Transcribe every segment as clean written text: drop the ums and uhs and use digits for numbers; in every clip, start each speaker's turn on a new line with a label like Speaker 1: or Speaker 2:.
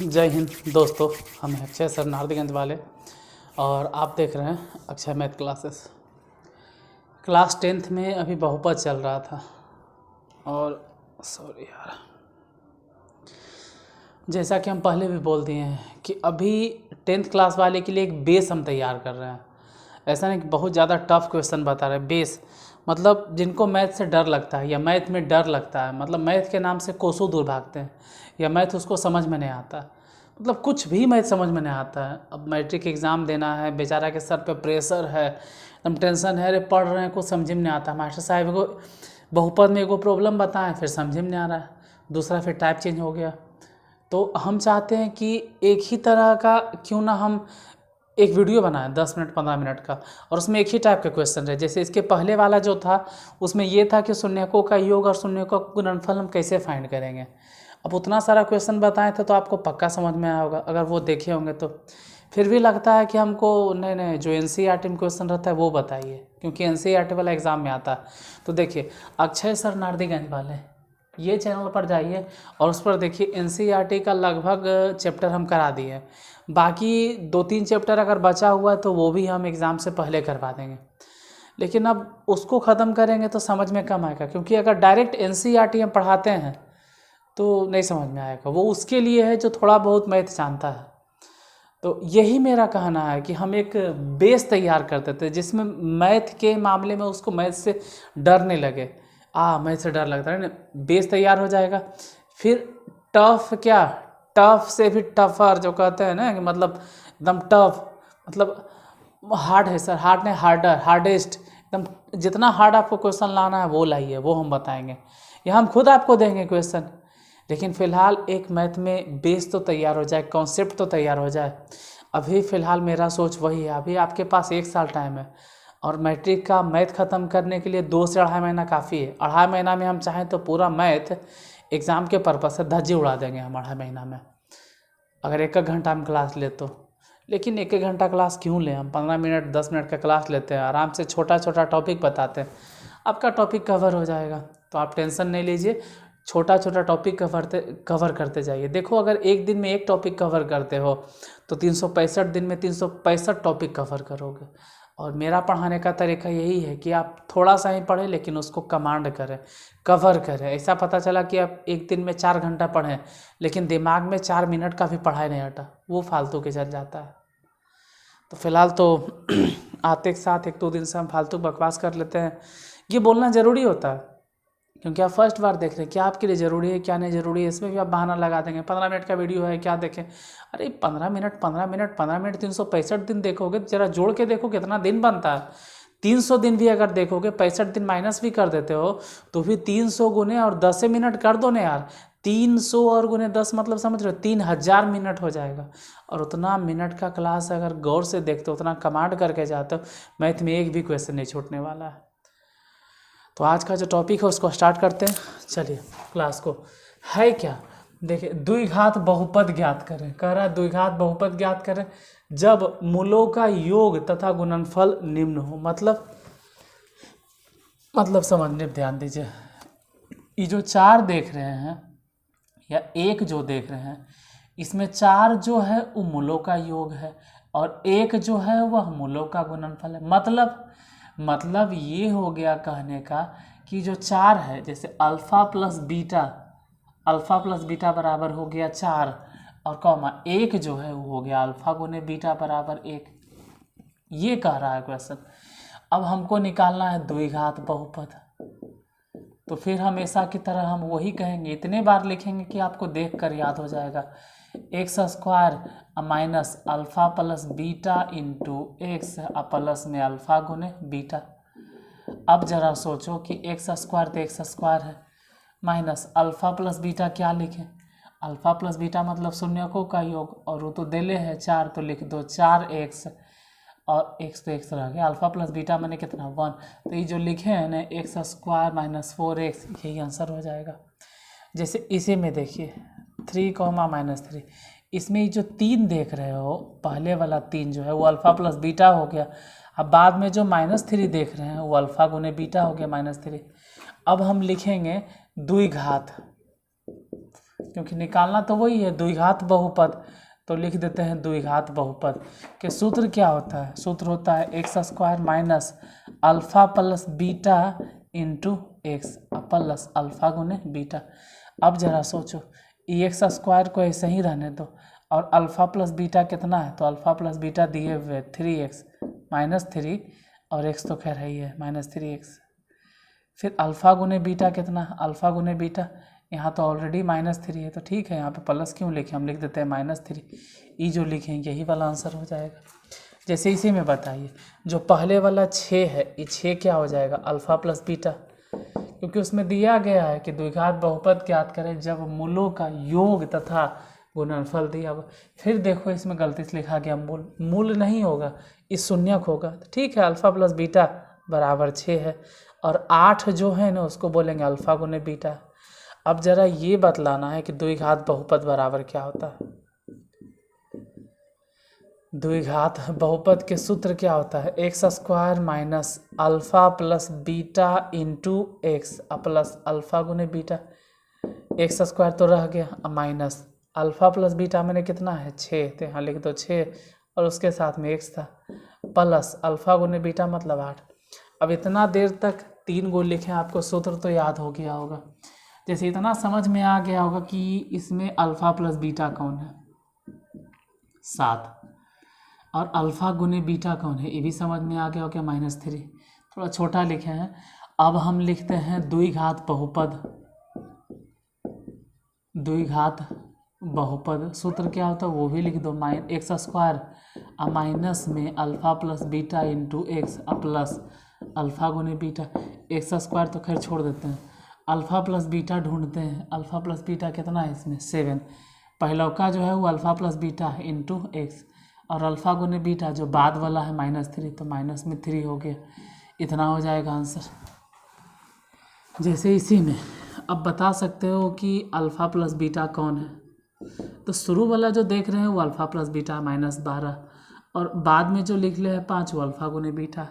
Speaker 1: जय हिंद दोस्तों। हम हैं अक्षय सर नारदीगंज वाले और आप देख रहे हैं Akshay math classes. Class 10th में अभी बहुपद चल रहा था और सॉरी यार, जैसा कि हम पहले भी बोल दिए हैं कि अभी 10th क्लास वाले के लिए एक बेस हम तैयार कर रहे हैं। ऐसा नहीं कि बहुत ज़्यादा टफ क्वेश्चन बता रहे हैं। बेस मतलब जिनको मैथ से डर लगता है या मैथ में डर लगता है, मतलब मैथ के नाम से कोसों दूर भागते हैं या मैथ उसको समझ में नहीं आता, मतलब कुछ भी मैथ समझ में नहीं आता है। अब मैट्रिक एग्ज़ाम देना है, बेचारा के सर पे प्रेशर है, एकदम टेंशन है, अरे पढ़ रहे हैं कुछ समझ में नहीं आता। मास्टर साहब को बहुपद में एगो प्रॉब्लम बताएं, फिर समझ में नहीं आ रहा है, दूसरा फिर टाइप चेंज हो गया। तो हम चाहते हैं कि एक ही तरह का क्यों ना हम एक वीडियो बनाएं 10 मिनट 15 मिनट का, और उसमें एक ही टाइप का क्वेश्चन रहे। जैसे इसके पहले वाला जो था उसमें ये था कि शून्यकों का योग और शून्यकों का गुणनफल हम कैसे फाइंड करेंगे। अब उतना सारा क्वेश्चन बताए थे तो आपको पक्का समझ में आया होगा अगर वो देखे होंगे तो। फिर भी लगता है कि हमको नहीं जो NCERT में क्वेश्चन रहता है वो बताइए, क्योंकि NCERT वाला एग्ज़ाम में आता है। तो देखिए अक्षय सर नारदीगंज वाले ये चैनल पर जाइए और उस पर देखिए NCERT का लगभग चैप्टर हम करा दिए। बाकी 2-3 चैप्टर अगर बचा हुआ है तो वो भी हम एग्ज़ाम से पहले करवा देंगे, लेकिन अब उसको ख़त्म करेंगे तो समझ में कम आएगा, क्योंकि अगर डायरेक्ट NCERT हम पढ़ाते हैं तो नहीं समझ में आएगा। वो उसके लिए है जो थोड़ा बहुत मैथ जानता है। तो यही मेरा कहना है कि हम एक बेस तैयार करते थे जिसमें मैथ के मामले में उसको मैथ से डर नहीं लगे। मैथ से डर लगता है ना, बेस तैयार हो जाएगा। फिर टफ क्या, टफ से भी टफर जो कहते हैं ना कि मतलब एकदम टफ, मतलब हार्ड है सर, हार्ड नहीं हार्डर, हार्डेस्ट, एकदम जितना हार्ड आपको क्वेश्चन लाना है वो लाइए, वो हम बताएंगे या हम खुद आपको देंगे क्वेश्चन। लेकिन फ़िलहाल एक मैथ में बेस तो तैयार हो जाए, कॉन्सेप्ट तो तैयार हो जाए। अभी फ़िलहाल मेरा सोच वही है। अभी आपके पास 1 साल टाइम है और मैट्रिक का मैथ ख़त्म करने के लिए 2 से 2.5 महीना काफ़ी है। 2.5 महीना में हम चाहें तो पूरा मैथ एग्ज़ाम के पर्पज़ से धज्जी उड़ा देंगे हम 2.5 महीना में, अगर 1 घंटा हम क्लास ले तो। लेकिन 1 घंटा क्लास क्यों लें, हम 15 मिनट 10 मिनट का क्लास लेते हैं, आराम से छोटा छोटा टॉपिक बताते हैं, आपका टॉपिक कवर हो जाएगा। तो आप टेंशन नहीं लीजिए, छोटा छोटा टॉपिक कवर करते जाइए। देखो अगर एक दिन में एक टॉपिक कवर करते हो तो 365 दिन में 365 टॉपिक कवर करोगे। और मेरा पढ़ाने का तरीका यही है कि आप थोड़ा सा ही पढ़ें लेकिन उसको कमांड करें, कवर करें। ऐसा पता चला कि आप एक दिन में 4 घंटा पढ़ें लेकिन दिमाग में 4 मिनट का भी पढ़ाई नहीं हटा, वो फालतू के चल जाता है। तो फिलहाल तो आते के साथ 1-2 दिन से हम फालतू बकवास कर लेते हैं। ये बोलना ज़रूरी होता है क्योंकि आप फर्स्ट बार देख रहे हैं, क्या आपके लिए ज़रूरी है क्या नहीं ज़रूरी है, इसमें भी आप बहाना लगा देंगे। 15 मिनट का वीडियो है क्या देखें, अरे 15 मिनट 365 दिन देखोगे तो जरा जोड़ के देखो कितना दिन बनता है। 300 दिन भी अगर देखोगे, 65 दिन माइनस भी कर देते हो तो भी 300 गुने और 10 मिनट कर दो ना यार, 300 और गुने 10 मतलब समझ रहे हो 3000 मिनट हो जाएगा। और उतना मिनट का क्लास अगर गौर से देखते हो, उतना कमांड करके जाते हो, मैथ में एक भी क्वेश्चन नहीं छूटने वाला है। तो आज का जो टॉपिक है उसको स्टार्ट करते हैं। चलिए क्लास को है क्या, देखिए द्विघात बहुपद ज्ञात करें, कह रहा है द्विघात बहुपद ज्ञात करें जब मूलों का योग तथा गुणनफल निम्न हो। मतलब समझने पर ध्यान दीजिए। ये जो 4 देख रहे हैं या 1 जो देख रहे हैं, इसमें 4 जो है वो मूलों का योग है और 1 जो है वह मूलों का गुणनफल है। मतलब ये हो गया कहने का कि जो 4 है, जैसे अल्फ़ा प्लस बीटा बराबर हो गया 4 और कॉमा 1 जो है वो हो गया अल्फ़ा गुने बीटा बराबर 1। ये कह रहा है क्वेश्चन। अब हमको निकालना है द्विघात बहुपद, तो फिर हमेशा की तरह हम वही कहेंगे, इतने बार लिखेंगे कि आपको देखकर याद हो जाएगा। x² minus alpha plus beta into x plus में अल्फ़ा गुने बीटा। अब ज़रा सोचो कि x² तो x² है, माइनस अल्फ़ा प्लस बीटा क्या लिखें, अल्फ़ा प्लस बीटा मतलब शून्यकों का योग, और वो तो देले है 4 तो लिख दो 4x और x तो x रह गया, अल्फ़ा प्लस बीटा मैंने कितना 1, तो ये जो लिखे हैं ना x² माइनस 4x, यही आंसर हो जाएगा। जैसे इसी में देखिए 3, -3, इसमें ये जो 3 देख रहे हो, पहले वाला 3 जो है वो अल्फ़ा प्लस बीटा हो गया। अब बाद में जो -3 देख रहे हैं वो अल्फ़ा गुने बीटा हो गया -3। अब हम लिखेंगे द्विघात, क्योंकि निकालना तो वही है द्विघात बहुपद, तो लिख देते हैं द्विघात बहुपद के सूत्र क्या होता है, सूत्र होता है x square minus alpha plus beta into x plus alpha गुने बीटा। अब ज़रा सोचो, ई एक्स स्क्वायर को ऐसे ही रहने दो और अल्फ़ा प्लस बीटा कितना है, तो अल्फ़ा प्लस बीटा दिए हुए 3x माइनस 3 और x तो खैर है ही है -3x। फिर अल्फ़ा गुने बीटा कितना, अल्फ़ा गुने बीटा यहाँ तो ऑलरेडी -3 है, तो ठीक है यहाँ पे प्लस क्यों लिखे, हम लिख देते हैं -3। ई जो लिखे यही वाला आंसर हो जाएगा। जैसे इसी में बताइए जो पहले वाला 6 है, ये 6 क्या हो जाएगा अल्फ़ा प्लस बीटा, क्योंकि उसमें दिया गया है कि द्विघात बहुपद ज्ञात करें जब मूलों का योग तथा गुणनफल दिया हुआ। फिर देखो इसमें गलती से लिखा गया मूल नहीं होगा, इस शून्यक होगा, तो ठीक है अल्फ़ा प्लस बीटा बराबर 6 है और 8 जो है ना उसको बोलेंगे अल्फ़ा गुने बीटा। अब ज़रा ये बतलाना है कि द्विघात बहुपद बराबर क्या होता है। द्विघात बहुपद के सूत्र क्या होता है, x square minus alpha plus beta into x plus alpha गुने बीटा। एक्स स्क्वायर तो रह गया माइनस अल्फ़ा प्लस बीटा मैंने कितना है 6, तो यहाँ लिख दो 6 और उसके साथ में एक्स था प्लस अल्फ़ा गुने बीटा मतलब 8। अब इतना देर तक 3 गो लिखे, आपको सूत्र तो याद हो गया होगा। जैसे इतना समझ में आ गया होगा कि इसमें अल्फ़ा प्लस बीटा कौन है 7 और अल्फ़ा गुने बीटा कौन है ये भी समझ में आ गया होगा -3। थोड़ा छोटा लिखे हैं। अब हम लिखते हैं द्विघात बहुपद। द्विघात बहुपद सूत्र क्या होता है वो भी लिख दो, एक्स स्क्वायर माइनस में alpha plus beta into x plus alpha गुने बीटा। एक्स स्क्वायर तो खैर छोड़ देते हैं, अल्फ़ा प्लस बीटा ढूंढते हैं। अल्फ़ा प्लस बीटा कितना है इसमें 7, पहला का जो है वो alpha plus beta into x और अल्फ़ा गुने बीटा जो बाद वाला है -3, तो माइनस में 3 हो गया, इतना हो जाएगा आंसर। जैसे इसी में अब बता सकते हो कि अल्फ़ा प्लस बीटा कौन है, तो शुरू वाला जो देख रहे हैं वो अल्फ़ा प्लस बीटा -12 और बाद में जो लिख ले है 5 वो अल्फ़ा गुने बीटा।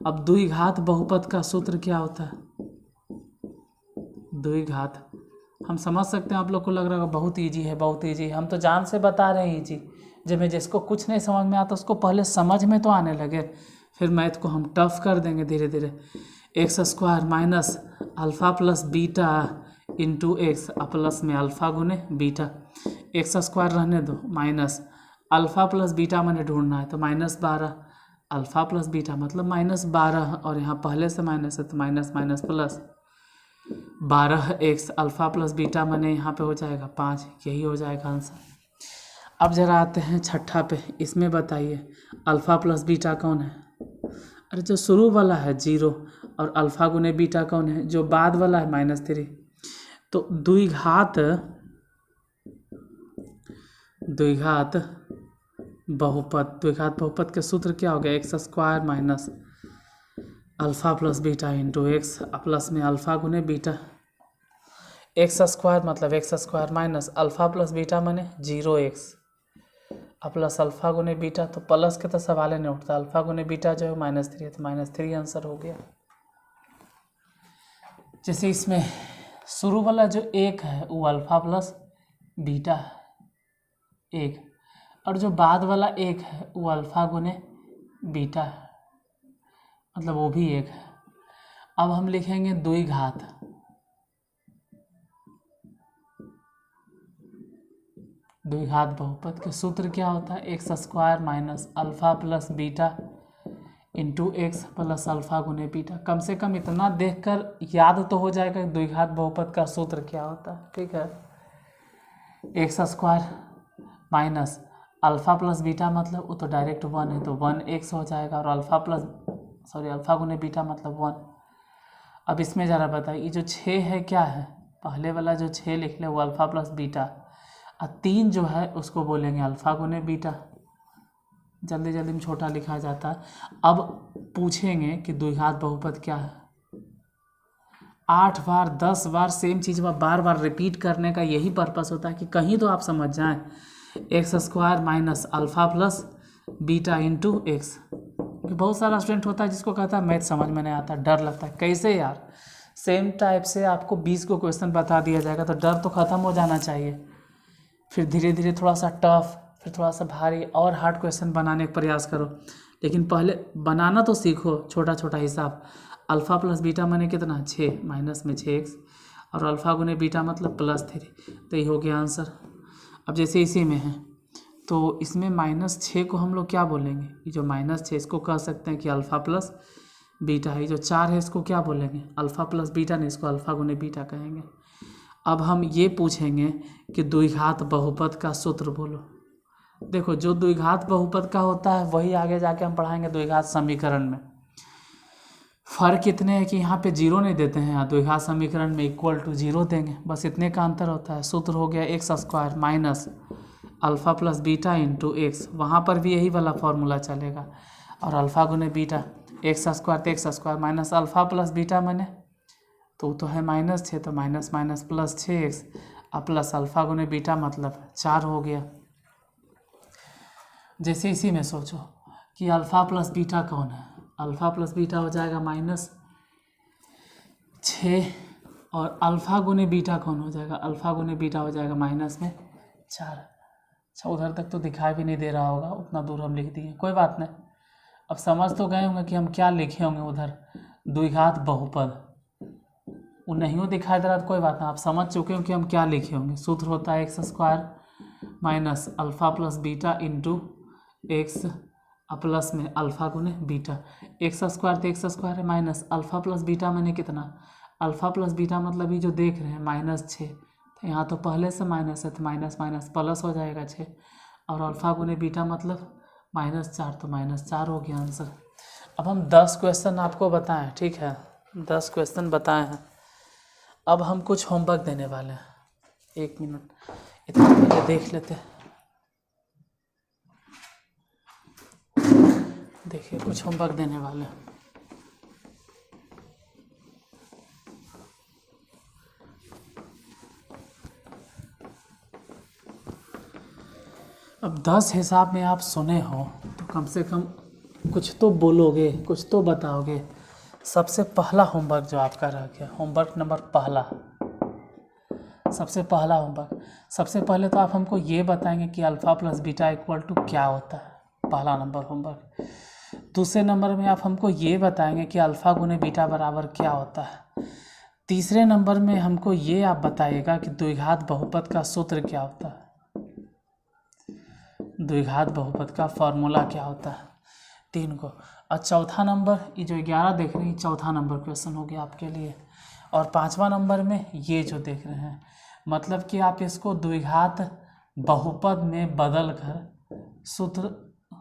Speaker 1: अब द्विघात बहुपद का सूत्र क्या होता है, द्विघात हम समझ सकते हैं, आप लोग को लग रहा होगा बहुत ईजी है बहुत ईजी, हम तो जान से बता रहे हैं ईजी। जब मैं जिसको कुछ नहीं समझ में आता उसको पहले समझ में तो आने लगे, फिर मैथ को हम टफ कर देंगे धीरे धीरे। X square minus alpha plus beta into x plus में अल्फ़ा गुने बीटा। एक्स स्क्वायर रहने दो माइनस अल्फ़ा प्लस बीटा मैंने ढूंढना है तो -12 अल्फ़ा प्लस बीटा मतलब -12 और यहाँ पहले से माइनस है तो minus minus plus 12 x alpha plus beta मैंने यहाँ पे हो जाएगा 5, यही हो जाएगा आंसर। अब ज़रा आते हैं छठा पे, इसमें बताइए अल्फ़ा प्लस बीटा कौन है। अरे जो शुरू वाला है 0 और अल्फ़ा गुने बीटा कौन है जो बाद वाला है -3। तो द्विघात बहुपद के सूत्र क्या हो गया, x square minus alpha plus beta into x plus में अल्फ़ा गुने बीटा। एक्स स्क्वायर मतलब x square minus alpha plus beta मैंने 0x प्लस अल्फ़ा गुने बीटा, तो प्लस के तो सवाल नहीं उठता, अल्फ़ा गुने बीटा जो है -3 है तो -3 आंसर हो गया। जैसे इसमें शुरू वाला जो 1 है वो अल्फ़ा प्लस बीटा है 1 और जो बाद वाला 1 है वो अल्फ़ा गुने बीटा है मतलब वो भी 1 है। अब हम लिखेंगे द्विघात बहुपद के सूत्र क्या होता है, x square minus alpha plus beta into x plus alpha गुने बीटा। कम से कम इतना देखकर याद तो हो जाएगा द्विघात बहुपद का सूत्र क्या होता है। ठीक है, x square minus alpha plus beta मतलब वो तो डायरेक्ट 1 है तो 1x हो जाएगा और अल्फ़ा गुने बीटा मतलब 1। अब इसमें ज़रा बताइए ये जो 6 है क्या है, पहले वाला जो 6 लिख ले वो अल्फ़ा प्लस बीटा और 3 जो है उसको बोलेंगे अल्फ़ा गुने बीटा। जल्दी जल्दी में छोटा लिखा जाता है। अब पूछेंगे कि द्विघात बहुपद क्या है, 8 बार 10 बार सेम चीज़ बार बार रिपीट करने का यही पर्पस होता है कि कहीं तो आप समझ जाएं। X square minus alpha plus beta into x, क्योंकि बहुत सारा स्टूडेंट होता है जिसको कहता है मैथ समझ में नहीं आता, डर लगता है कैसे यार सेम टाइप से आपको 20 को क्वेश्चन बता दिया जाएगा तो डर तो ख़त्म हो जाना चाहिए। फिर धीरे धीरे थोड़ा सा टफ, फिर थोड़ा सा भारी और हार्ड क्वेश्चन बनाने का प्रयास करो। लेकिन पहले बनाना तो सीखो, छोटा छोटा हिसाब। अल्फ़ा प्लस बीटा माने कितना, 6, माइनस में 6x, और अल्फ़ा गुने बीटा मतलब +3। तो ये हो गया आंसर। अब जैसे इसी में है तो इसमें -6 को हम लोग क्या बोलेंगे, ये जो -6 इसको कह सकते हैं कि अल्फ़ा प्लस बीटा है। जो 4 है इसको क्या बोलेंगे, अल्फ़ा प्लस बीटा नहीं, इसको अल्फ़ा गुने बीटा कहेंगे। अब हम ये पूछेंगे कि द्विघात बहुपद का सूत्र बोलो। देखो जो द्विघात बहुपद का होता है वही आगे जाके हम पढ़ाएंगे द्विघात समीकरण में। फ़र्क इतने है कि यहाँ पे 0 नहीं देते हैं, यहाँ द्विघात समीकरण में =0 देंगे, बस इतने का अंतर होता है। सूत्र हो गया x² minus alpha plus beta into x, वहाँ पर भी यही वाला फॉर्मूला चलेगा। और अल्फ़ा गुने बीटा, x² तो x² minus alpha plus beta मैंने तो है -6, तो माइनस माइनस प्लस 6x और प्लस अल्फ़ा गुने बीटा मतलब 4 हो गया। जैसे इसी में सोचो कि अल्फ़ा प्लस बीटा कौन है, अल्फ़ा प्लस बीटा हो जाएगा -6, और अल्फ़ा गुने बीटा कौन हो जाएगा, अल्फ़ा गुने बीटा हो जाएगा -4। अच्छा उधर तक तो दिखाई भी नहीं दे रहा होगा, उतना दूर हम लिख दिए, कोई बात नहीं। अब समझ तो गए होंगे कि हम क्या लिखे होंगे उधर, द्विघात बहुपद। वो नहीं हो दिखाई दे रहा तो कोई बात नहीं, आप समझ चुके हो कि हम क्या लिखे होंगे। सूत्र होता है x² minus alpha plus beta into x plus में अल्फ़ा गुने बीटा। x² तो x² है, माइनस अल्फ़ा प्लस बीटा मैंने कितना, अल्फ़ा प्लस बीटा मतलब ये जो देख रहे हैं -6, तो यहाँ तो पहले से माइनस है तो माइनस माइनस प्लस हो जाएगा 6, और अल्फ़ा गुने बीटा मतलब -4, तो -4 हो गया आंसर। अब हम 10 क्वेश्चन आपको बताएं, ठीक है, 10 क्वेश्चन बताए हैं। अब हम कुछ होमवर्क देने वाले हैं, 1 मिनट इतना पहले देख लेते हैं। देखिए कुछ होमवर्क देने वाले हैं। अब 10 हिसाब में आप सुने हो तो कम से कम कुछ तो बोलोगे, कुछ तो बताओगे। सबसे पहला होमवर्क जो आपका रह गया, होमवर्क नंबर पहला, सबसे पहला होमवर्क, सबसे पहले तो आप हमको ये बताएंगे कि alpha plus beta equal to क्या होता है, पहला नंबर होमवर्क। दूसरे नंबर में आप हमको ये बताएंगे कि अल्फ़ा गुने बीटा बराबर क्या होता है। तीसरे नंबर में हमको ये आप बताइएगा कि द्विघात बहुपद का सूत्र क्या होता है, द्विघात बहुपद का फॉर्मूला क्या होता है, 3 को। और चौथा नंबर, ये जो 11 देख रहे हैं, चौथा नंबर क्वेश्चन हो गया आपके लिए। और 5वां नंबर में ये जो देख रहे हैं, मतलब कि आप इसको द्विघात बहुपद में बदल कर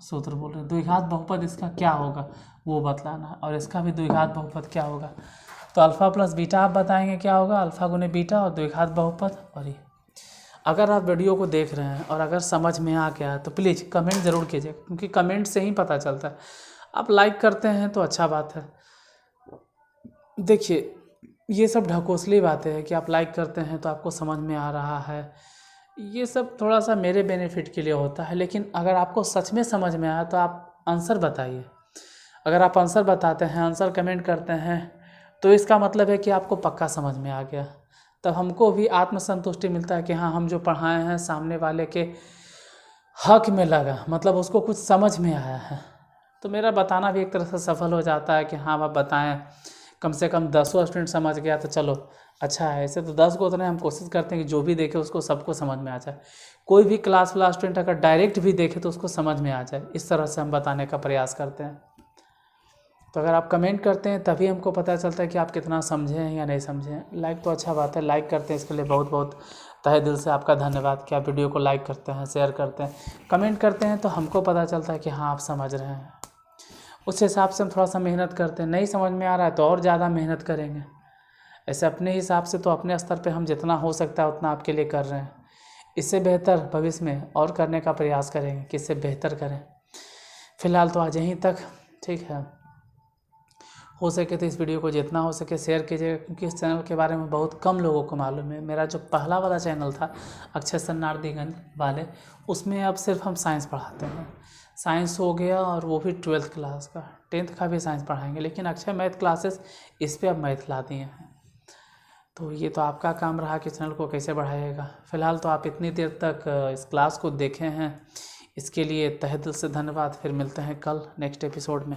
Speaker 1: सूत्र बोल रहे हैं, द्विघात बहुपद इसका क्या होगा वो बतलाना, और इसका भी द्विघात बहुपद क्या होगा। तो अल्फ़ा प्लस बीटा आप बताएंगे क्या होगा, अल्फ़ा गुने बीटा और द्विघात बहुपद। और ये अगर आप वीडियो को देख रहे हैं और अगर समझ में आ गया तो प्लीज़ कमेंट ज़रूर कीजिए, क्योंकि कमेंट से ही पता चलता है। आप लाइक करते हैं तो अच्छा बात है। देखिए ये सब ढकोसली बातें हैं कि आप लाइक करते हैं तो आपको समझ में आ रहा है, ये सब थोड़ा सा मेरे बेनिफिट के लिए होता है। लेकिन अगर आपको सच में समझ में आया तो आप आंसर बताइए। अगर आप आंसर बताते हैं, आंसर कमेंट करते हैं, तो इसका मतलब है कि आपको पक्का समझ में आ गया। तब हमको भी आत्मसंतुष्टि मिलता है कि हाँ, हम जो पढ़ाए हैं सामने वाले के हक में लगा, मतलब उसको कुछ समझ में आया है। तो मेरा बताना भी एक तरह से सफल हो जाता है कि हाँ आप बताएं, कम से कम 10 स्टूडेंट समझ गया तो चलो अच्छा है। ऐसे तो 10 को उतने हम कोशिश करते हैं कि जो भी देखे उसको सबको समझ में आ जाए। कोई भी क्लास वाला स्टूडेंट अगर डायरेक्ट भी देखे तो उसको समझ में आ जाए, इस तरह से हम बताने का प्रयास करते हैं। तो अगर आप कमेंट करते हैं तभी हमको पता चलता है कि आप कितना समझे हैं या नहीं समझे हैं। लाइक तो अच्छा बात है, लाइक करते हैं, इसके लिए बहुत बहुत तहे दिल से आपका धन्यवाद कि आप वीडियो को लाइक करते हैं, शेयर करते हैं, कमेंट करते हैं, तो हमको पता चलता है कि हाँ आप समझ रहे हैं। उस हिसाब से हम थोड़ा सा मेहनत करते हैं। नहीं समझ में आ रहा है तो और ज़्यादा मेहनत करेंगे। ऐसे अपने हिसाब से तो अपने स्तर पे हम जितना हो सकता है उतना आपके लिए कर रहे हैं। इससे बेहतर भविष्य में और करने का प्रयास करेंगे कि इससे बेहतर करें। फ़िलहाल तो आज यहीं तक, ठीक है। हो सके तो इस वीडियो को जितना हो सके शेयर कीजिएगा, क्योंकि इस चैनल के बारे में बहुत कम लोगों को मालूम है। मेरा जो पहला वाला चैनल था अक्षय सन्नार्दीगंज वाले, उसमें अब सिर्फ हम साइंस पढ़ाते हैं। साइंस हो गया और वो भी 12th क्लास का, 10th का भी साइंस पढ़ाएंगे, लेकिन अक्षय मैथ क्लासेस इस पर अब मैथ ला दिए हैं। तो ये तो आपका काम रहा कि चैनल को कैसे बढ़ाइएगा। फ़िलहाल तो आप इतनी देर तक इस क्लास को देखे हैं, इसके लिए तहे दिल से धन्यवाद। फिर मिलते हैं कल नेक्स्ट एपिसोड में।